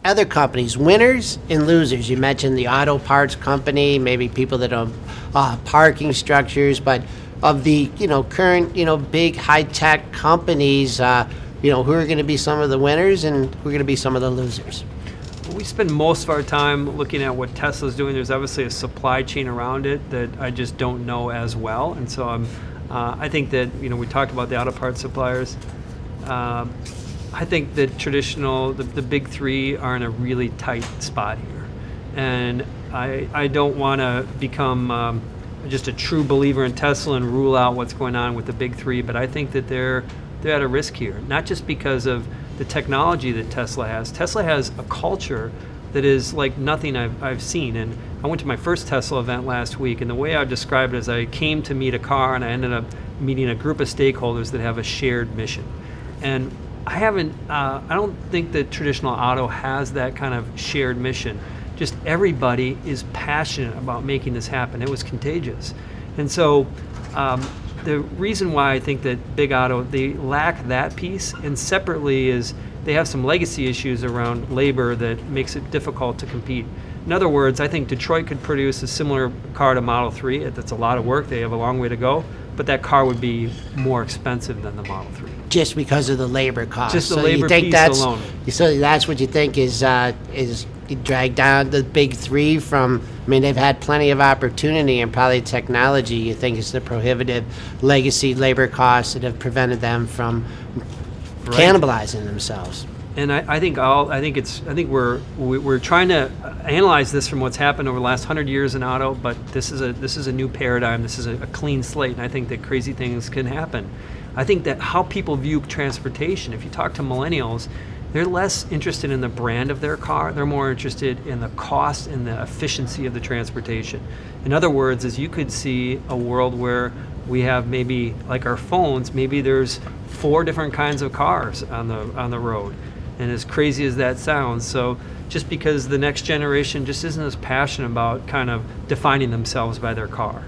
Other companies, winners and losers. You mentioned the auto parts company, maybe people that own parking structures, but of the current big high tech companies, who are going to be some of the winners and who are going to be some of the losers. We spend most of our time looking at what Tesla's doing. There's obviously a supply chain around it that I just don't know as well, and so I think that we talked about the auto parts suppliers. I think that the big three are in a really tight spot here, and I don't want to become just a true believer in Tesla and rule out what's going on with the big three, but I think that they're at a risk here, not just because of the technology that Tesla has. Tesla has a culture that is like nothing I've seen. And I went to my first Tesla event last week, and the way I described it is I came to meet a car, and I ended up meeting a group of stakeholders that have a shared mission. And I don't think that traditional auto has that kind of shared mission. Just everybody is passionate about making this happen. It was contagious. And so the reason why I think that big auto, they lack that piece, and separately is they have some legacy issues around labor that makes it difficult to compete. In other words, I think Detroit could produce a similar car to Model 3. That's a lot of work. They have a long way to go, but that car would be more expensive than the Model 3. Just because of the labor cost. Just the labor piece alone. So that's what you think is dragged down the big three from, they've had plenty of opportunity and probably technology. You think it's the prohibitive legacy labor costs that have prevented them from cannibalizing themselves. And I think we're trying to analyze this from what's happened over the last 100 years in auto, but this is a new paradigm. This is a clean slate, and I think that crazy things can happen. I think that how people view transportation, if you talk to millennials, they're less interested in the brand of their car. They're more interested in the cost and the efficiency of the transportation. In other words, as you could see a world where we have maybe like our phones, maybe there's 4 different kinds of cars on the road. And as crazy as that sounds, so just because the next generation just isn't as passionate about kind of defining themselves by their car.